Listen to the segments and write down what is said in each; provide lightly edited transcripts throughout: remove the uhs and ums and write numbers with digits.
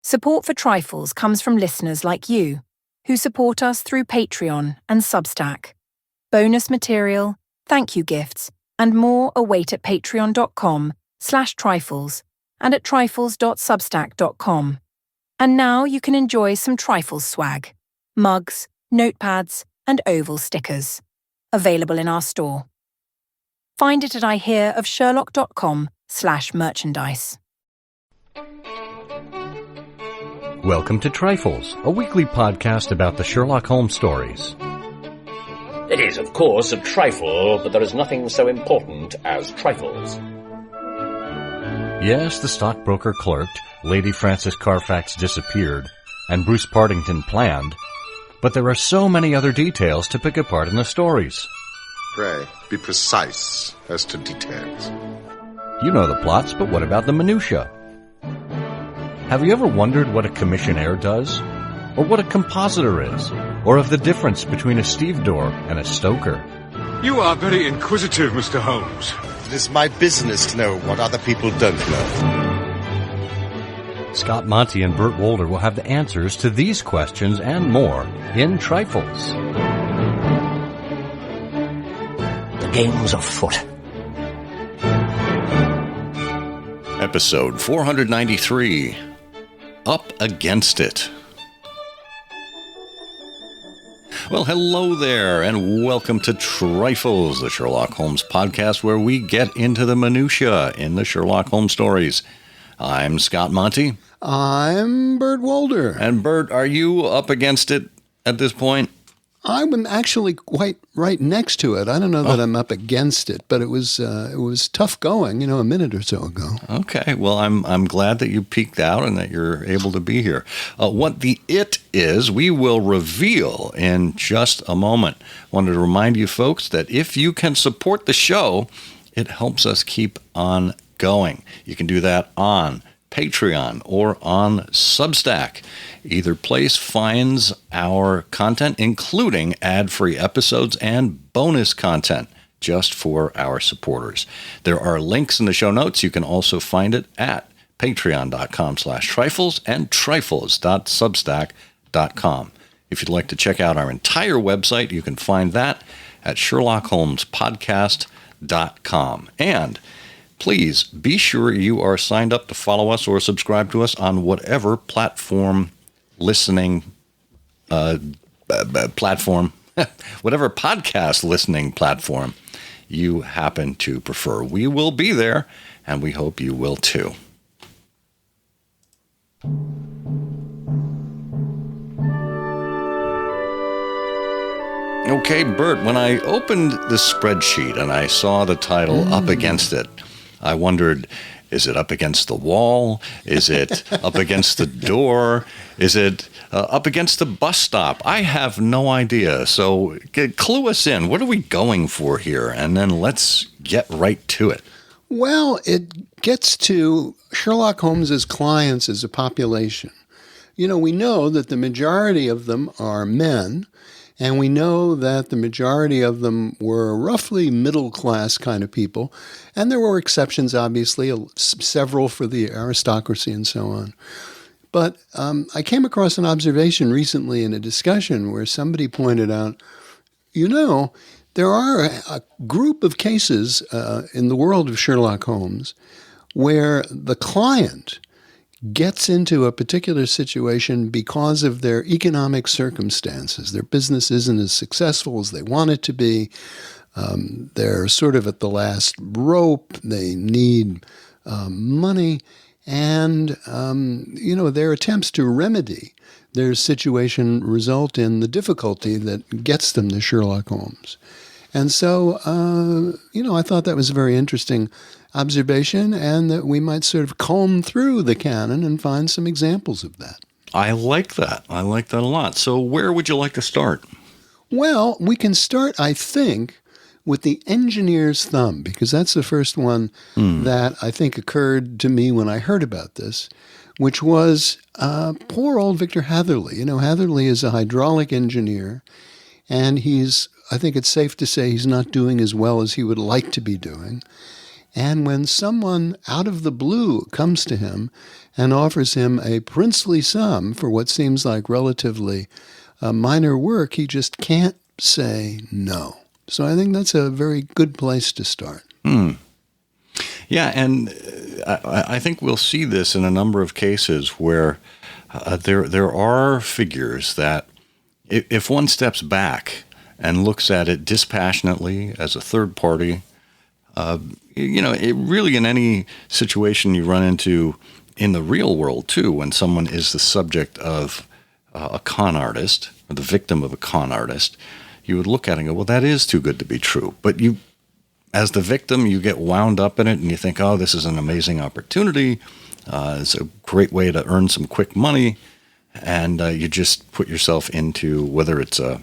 Support for Trifles comes from listeners like you, who support us through Patreon and Substack. Bonus material, thank you gifts, and more await at patreon.com/trifles and at trifles.substack.com. And now you can enjoy some Trifles swag, mugs, notepads, and oval stickers, available in our store. Find it at ihearofsherlock.com/merchandise. Welcome to Trifles, a weekly podcast about the Sherlock Holmes stories. It is, of course, a trifle, but there is nothing so important as trifles. Yes, the stockbroker clerked, Lady Frances Carfax disappeared, and Bruce Partington planned, but there are so many other details to pick apart in the stories. Pray, be precise as to details. You know the plots, but what about the minutiae? Have you ever wondered what a commissionaire does? Or what a compositor is? Or of the difference between a stevedore and a stoker? You are very inquisitive, Mr. Holmes. It is my business to know what other people don't know. Scott Monty and Burt Wolder will have the answers to these questions and more in Trifles. The game's afoot. Episode 493, Up Against It. Well, hello there, and welcome to Trifles, the Sherlock Holmes podcast where we get into the minutiae in the Sherlock Holmes stories. I'm Scott Monty. I'm Burt Wolder. And Burt, are you up against it at this point? I'm actually quite right next to it. I don't know that I'm up against it, but it was tough going, a minute or so ago. Okay, well, I'm glad that you peeked out and that you're able to be here. What the it is, we will reveal in just a moment. Wanted to remind you folks that if you can support the show, it helps us keep on going. You can do that on Patreon or on Substack. Either place finds our content, including ad-free episodes and bonus content, just for our supporters. There are links in the show notes. You can also find it at patreon.com/trifles and trifles.substack.com. If you'd like to check out our entire website, you can find that at sherlockholmespodcast.com. And please be sure you are signed up to follow us or subscribe to us on whatever platform listening platform, whatever podcast listening platform you happen to prefer. We will be there, and we hope you will too. Okay, Burt, when I opened the spreadsheet and I saw the title Up Against It, I wondered, is it up against the wall? Is it up against the door? Is it up against the bus stop? I have no idea. So clue us in. What are we going for here? And then let's get right to it. Well, it gets to Sherlock Holmes's clients as a population. We know that the majority of them are men, and we know that the majority of them were roughly middle-class kind of people. And there were exceptions, obviously, several for the aristocracy and so on. But I came across an observation recently in a discussion where somebody pointed out, there are a group of cases in the world of Sherlock Holmes where the client gets into a particular situation because of their economic circumstances. Their business isn't as successful as they want it to be. They're sort of at the last rope. They need money. And, their attempts to remedy their situation result in the difficulty that gets them to Sherlock Holmes. And so, I thought that was a very interesting observation, and that we might sort of comb through the canon and find some examples of that. I like that. I like that a lot. So where would you like to start? Well, we can start, I think, with the engineer's thumb, because that's the first one that I think occurred to me when I heard about this, which was poor old Victor Hatherley. Hatherley is a hydraulic engineer, and I think it's safe to say he's not doing as well as he would like to be doing. And when someone out of the blue comes to him and offers him a princely sum for what seems like relatively minor work, he just can't say no. So I think that's a very good place to start. Yeah, and I think we'll see this in a number of cases where there are figures that if one steps back and looks at it dispassionately as a third party, it really in any situation you run into in the real world too, when someone is the subject of a con artist or the victim of a con artist, you would look at it and go, well, that is too good to be true. But you, as the victim, you get wound up in it and you think, oh, this is an amazing opportunity. It's a great way to earn some quick money. And you just put yourself into whether it's a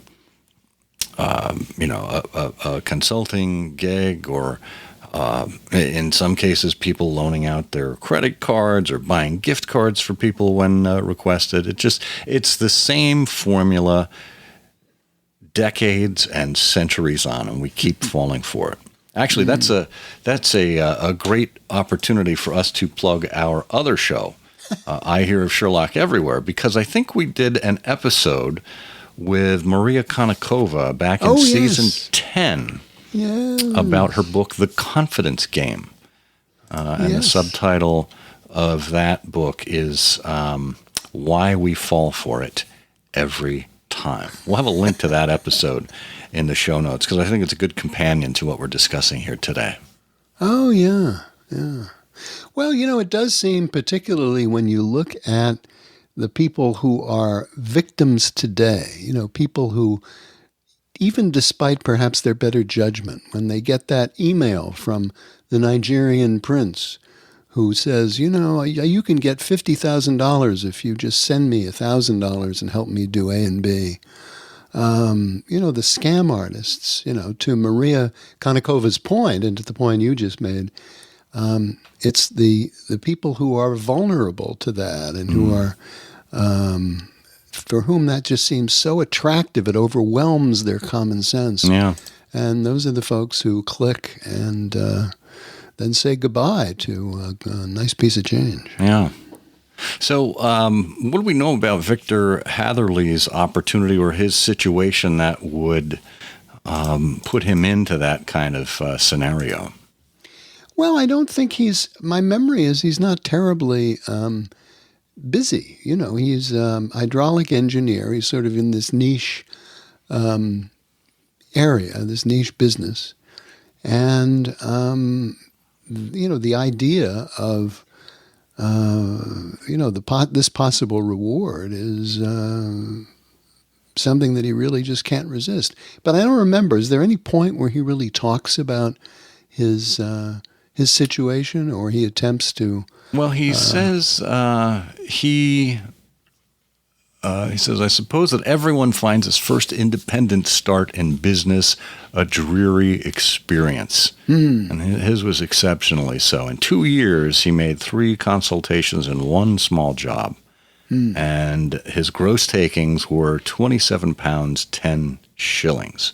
consulting gig or in some cases people loaning out their credit cards or buying gift cards for people when requested. It's the same formula decades and centuries on, and we keep falling for it. Actually, that's a great opportunity for us to plug our other show, I Hear of Sherlock Everywhere, because I think we did an episode with Maria Konnikova back in season 10 about her book, The Confidence Game. And the subtitle of that book is Why We Fall for It Every Time. We'll have a link to that episode in the show notes because I think it's a good companion to what we're discussing here today. Oh, yeah. Well, it does seem, particularly when you look at the people who are victims today, people who, even despite perhaps their better judgment, when they get that email from the Nigerian prince who says, you can get $50,000 if you just send me $1,000 and help me do A and B. The scam artists, to Maria Konnikova's point and to the point you just made, it's the people who are vulnerable to that and who are, for whom that just seems so attractive, it overwhelms their common sense. Yeah. And those are the folks who click and then say goodbye to a nice piece of change. Yeah. So what do we know about Victor Hatherley's opportunity or his situation that would put him into that kind of scenario? Well, I don't think my memory is he's not terribly busy. He's a hydraulic engineer. He's sort of in this niche area, this niche business. And, the idea of, this possible reward is something that he really just can't resist. But I don't remember, is there any point where he really talks about his situation or he attempts to... Well, he says he says, I suppose that everyone finds his first independent start in business a dreary experience. And his was exceptionally so. In 2 years, he made 3 consultations and 1 small job. And his gross takings were £27, 10 shillings.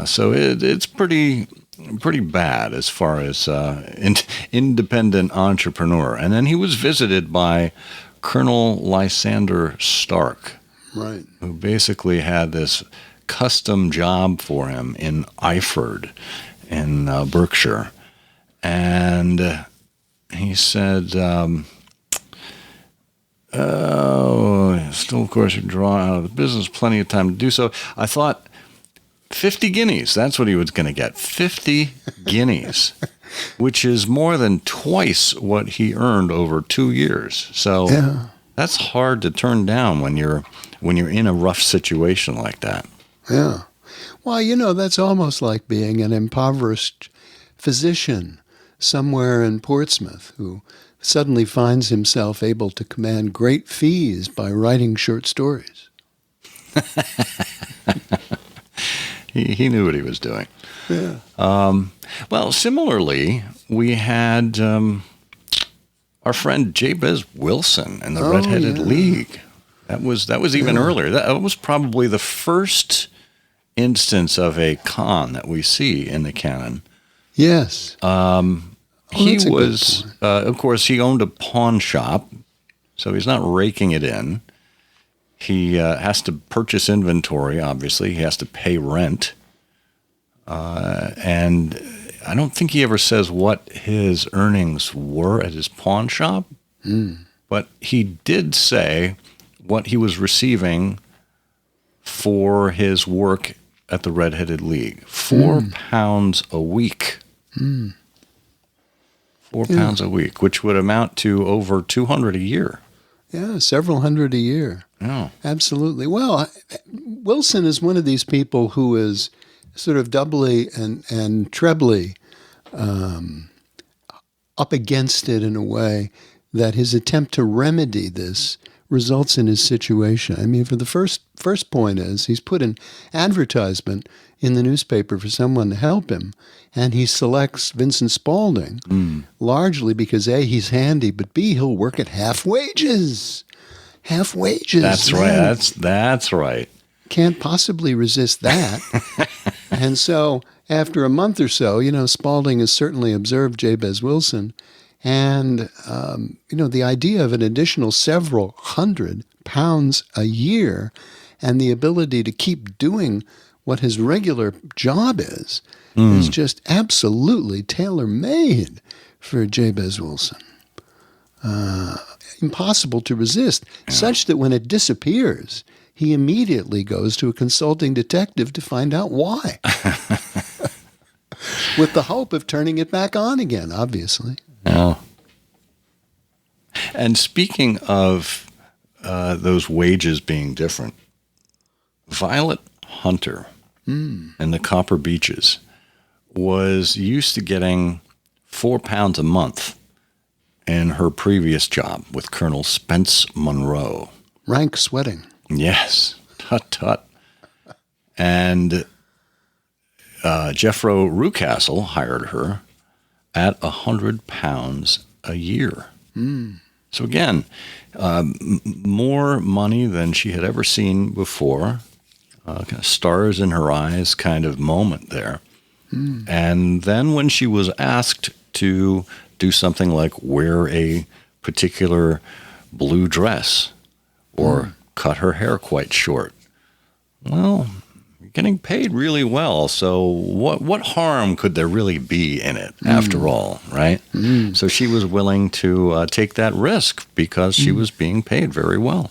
So it's pretty bad as far as independent entrepreneur. And then he was visited by Colonel Lysander Stark, right, who basically had this custom job for him in Eyford in Berkshire. And he said, still, of course, you draw out of the business, plenty of time to do so. I thought 50 guineas, that's what he was going to get, 50 guineas, which is more than twice what he earned over 2 years. So that's hard to turn down when you're in a rough situation like that. Yeah. Well, that's almost like being an impoverished physician somewhere in Portsmouth who suddenly finds himself able to command great fees by writing short stories. He knew what he was doing. Yeah. Well, similarly, we had our friend Jabez Wilson and the Red-Headed League. That was even earlier. That was probably the first instance of a con that we see in the canon. Yes. He that's a good was, of course, he owned a pawn shop, so he's not raking it in. He has to purchase inventory, obviously. He has to pay rent. And I don't think he ever says what his earnings were at his pawn shop, but he did say what he was receiving for his work at the Red-Headed League. £4 a week. £4 a week, which would amount to over $200 a year. Yeah, several hundred a year. Oh. Absolutely. Well, Wilson is one of these people who is sort of doubly and trebly up against it in a way that his attempt to remedy this results in his situation. I mean, for the first point is he's put an advertisement in the newspaper for someone to help him, and he selects Vincent Spaulding largely because A, he's handy, but B, he'll work at half wages. Half wages. That's man. right. That's right. Can't possibly resist that. And so after a month or so, Spaulding has certainly observed Jabez Wilson. And, the idea of an additional several £100 a year and the ability to keep doing what his regular job is just absolutely tailor-made for Jabez Wilson. Impossible to resist, such that when it disappears, he immediately goes to a consulting detective to find out why. With the hope of turning it back on again, obviously. Oh. And speaking of those wages being different, Violet Hunter in the Copper Beeches was used to getting £4 a month in her previous job with Colonel Spence Monroe. Rank sweating. Yes. Tut tut. And Jeffro Rucastle hired her at £100 a year. So again, more money than she had ever seen before. Kind of stars in her eyes kind of moment there. And then when she was asked to do something like wear a particular blue dress or cut her hair quite short, well, you're getting paid really well. So what harm could there really be in it after all, right? So she was willing to take that risk because she was being paid very well.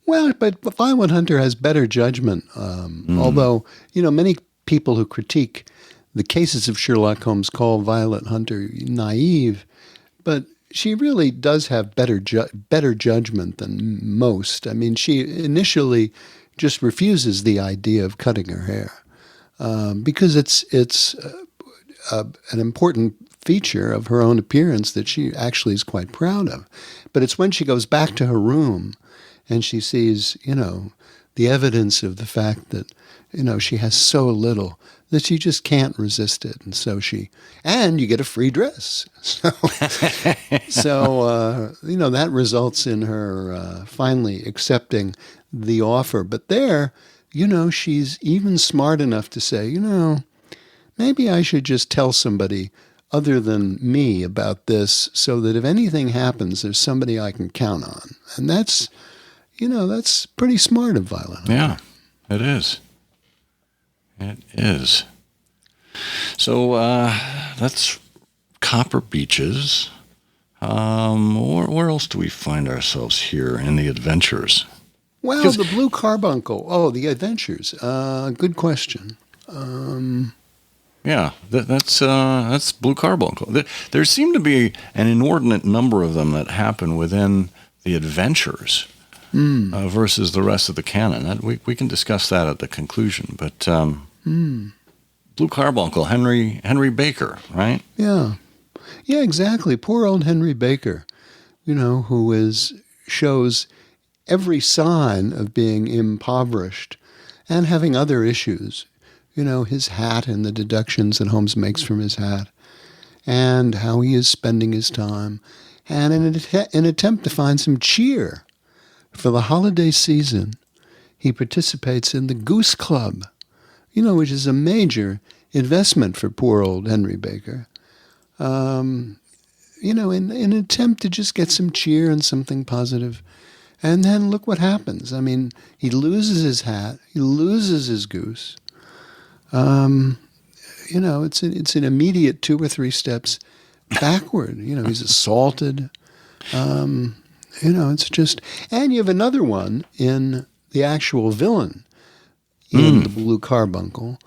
Well, but Violet Hunter has better judgment, although, many people who critique the cases of Sherlock Holmes call Violet Hunter naive, but she really does have better judgment than most. I mean, she initially just refuses the idea of cutting her hair because it's an important feature of her own appearance that she actually is quite proud of. But it's when she goes back to her room and she sees, the evidence of the fact that, she has so little that she just can't resist it. And so and you get a free dress. So that results in her finally accepting the offer. But there, she's even smart enough to say, maybe I should just tell somebody other than me about this so that if anything happens, there's somebody I can count on. And that's pretty smart of Violet. Yeah, it is. It is. So that's Copper Beeches. Where else do we find ourselves here in the adventures? Well, the Blue Carbuncle. Oh, the adventures. Good question. Yeah, that's Blue Carbuncle. There seem to be an inordinate number of them that happen within the adventures versus the rest of the canon. We can discuss that at the conclusion. But Blue Carbuncle, Henry Baker, right? Yeah, exactly. Poor old Henry Baker, who shows every sign of being impoverished and having other issues. His hat and the deductions that Holmes makes from his hat, and how he is spending his time, and in an attempt to find some cheer for the holiday season, he participates in the Goose Club, which is a major investment for poor old Henry Baker. In an attempt to just get some cheer and something positive. And then look what happens. I mean, he loses his hat. He loses his goose. It's an immediate 2 or 3 steps backward. He's assaulted. It's just... And you have another one in the actual villain in The Blue Carbuncle,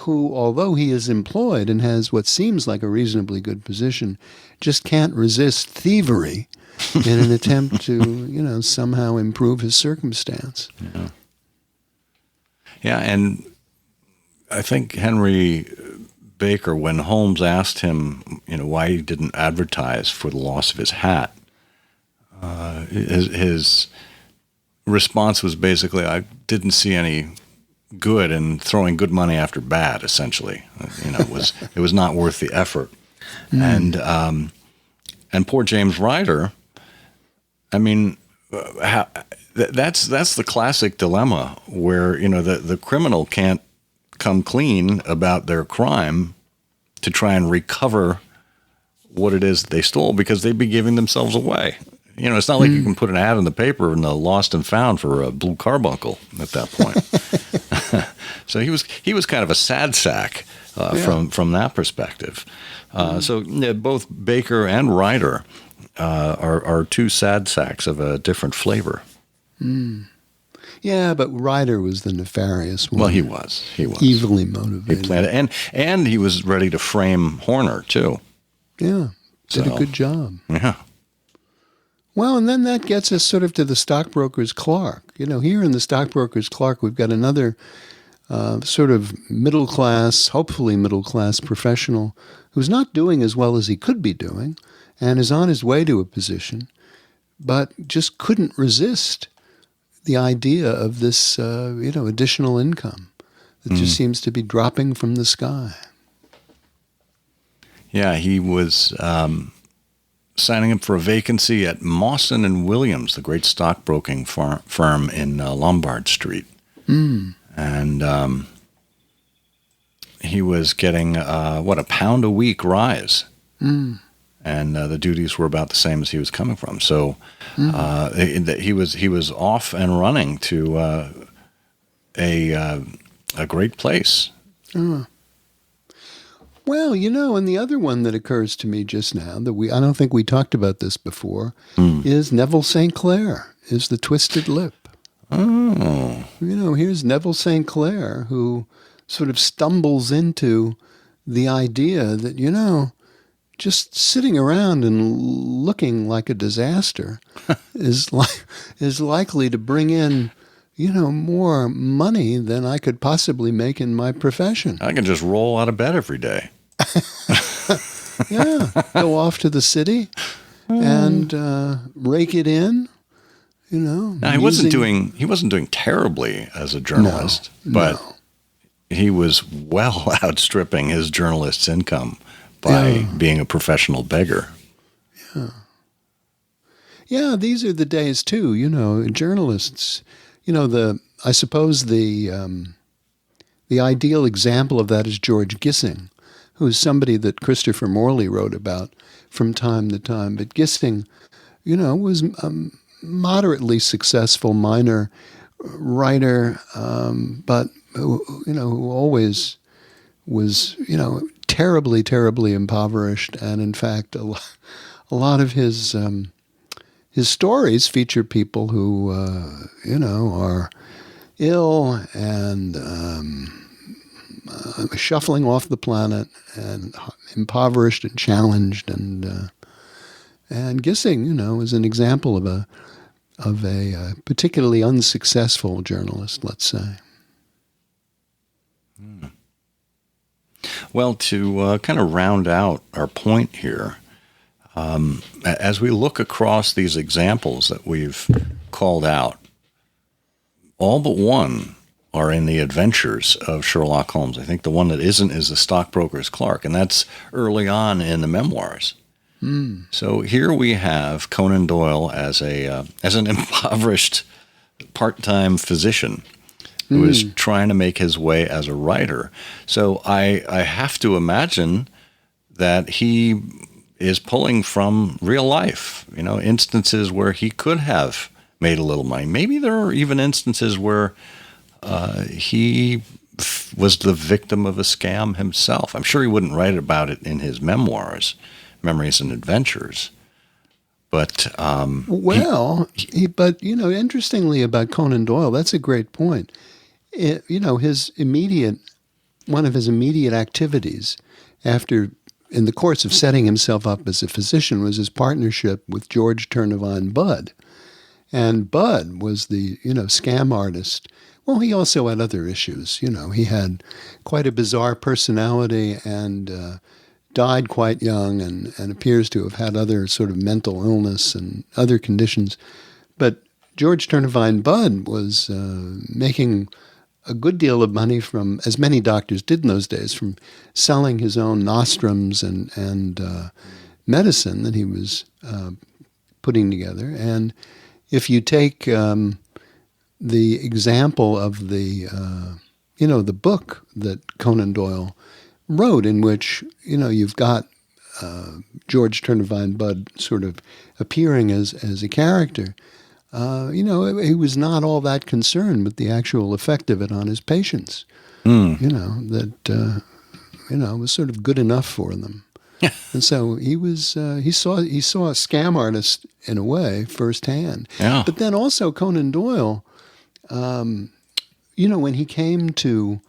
who, although he is employed and has what seems like a reasonably good position, just can't resist thievery in an attempt to, somehow improve his circumstance. Yeah, and I think Henry Baker, when Holmes asked him, why he didn't advertise for the loss of his hat, his response was basically, I didn't see any good in throwing good money after bad, essentially. It was not worth the effort. And poor James Ryder, I mean, that's the classic dilemma where, the criminal can't come clean about their crime to try and recover what it is they stole because they'd be giving themselves away. It's not like you can put an ad in the paper in the Lost and Found for a Blue Carbuncle at that point. So he was kind of a sad sack from that perspective. So both Baker and Ryder are 2 sad sacks of a different flavor. Yeah, but Ryder was the nefarious one. Well, he was. Evilly motivated. He planned it. And he was ready to frame Horner, too. Yeah, did a good job. Yeah. Well, and then that gets us sort of to the stockbroker's clerk. Here in the stockbroker's clerk, we've got another sort of hopefully middle-class professional who's not doing as well as he could be doing and is on his way to a position, but just couldn't resist the idea of this, additional income that just seems to be dropping from the sky. Yeah, he was signing up for a vacancy at Mawson and Williams, the great stockbroking firm in Lombard Street. And he was getting, £1 a week rise. And the duties were about the same as he was coming from. So he was off and running to a great place. Well, and the other one that occurs to me just now that I don't think we talked about this before is Neville St. Clair, is the Twisted Lip. Oh. Here's Neville St. Clair who sort of stumbles into the idea that, just sitting around and looking like a disaster is likely to bring in, more money than I could possibly make in my profession. I can just roll out of bed every day. Yeah, go off to the city and rake it in. Now, he wasn't doing terribly as a journalist, but he was well outstripping his journalist's income by being a professional beggar. Yeah, these are the days too. Journalists. I suppose the ideal example of that is George Gissing, who's somebody that Christopher Morley wrote about from time to time. But Gissing, was moderately successful minor writer, but who always was terribly, terribly impoverished, and in fact, a lot of his stories feature people who are ill and shuffling off the planet and impoverished and challenged, and Gissing, is an example of a particularly unsuccessful journalist, let's say. Well, to kind of round out our point here, as we look across these examples that we've called out, all but one are in the adventures of Sherlock Holmes. I think the one that isn't is the stockbroker's clerk, and that's early on in the memoirs. So here we have Conan Doyle as an impoverished part-time physician who is trying to make his way as a writer. So I have to imagine that he is pulling from real life, instances where he could have made a little money. Maybe there are even instances where he was the victim of a scam himself. I'm sure he wouldn't write about it in his memoirs, Memories and Adventures. But interestingly about Conan Doyle, that's a great point. One of his immediate activities in the course of setting himself up as a physician was his partnership with George Turnavine Budd. And Budd was the, scam artist. Well, he also had other issues. He had quite a bizarre personality and died quite young and appears to have had other sort of mental illness and other conditions. But George Turnavine Budd was making a good deal of money from, as many doctors did in those days, from selling his own nostrums and medicine that he was putting together. And if you take the example of the book that Conan Doyle wrote, in which, you've got George Turnavine Budd sort of appearing as a character, he was not all that concerned with the actual effect of it on his patients. That was sort of good enough for them. And so he saw a scam artist in a way firsthand. Yeah. But then also Conan Doyle, when he came to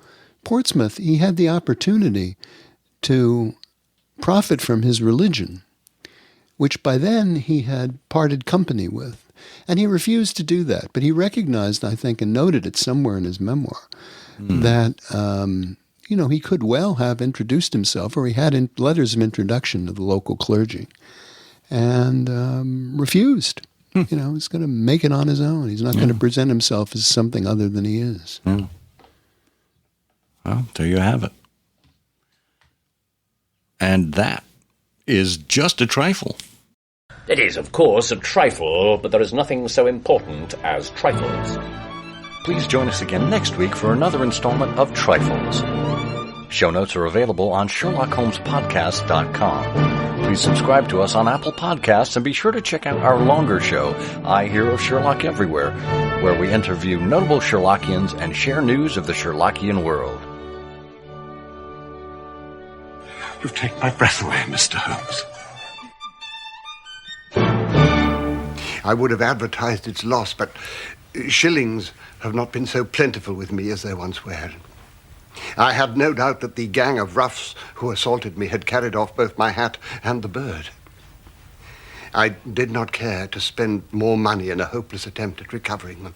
Portsmouth, he had the opportunity to profit from his religion, which by then he had parted company with. And he refused to do that. But he recognized, I think, and noted it somewhere in his memoir, that, he could well have introduced himself, or he had letters of introduction to the local clergy, and refused. He's going to make it on his own. He's not going to present himself as something other than he is. Well, there you have it. And that is just a trifle. It is, of course, a trifle, but there is nothing so important as trifles. Please join us again next week for another installment of Trifles. Show notes are available on SherlockHolmesPodcast.com. Please subscribe to us on Apple Podcasts and be sure to check out our longer show, I Hear of Sherlock Everywhere, where we interview notable Sherlockians and share news of the Sherlockian world. You've taken my breath away, Mr. Holmes. I would have advertised its loss, but shillings have not been so plentiful with me as they once were. I had no doubt that the gang of roughs who assaulted me had carried off both my hat and the bird. I did not care to spend more money in a hopeless attempt at recovering them.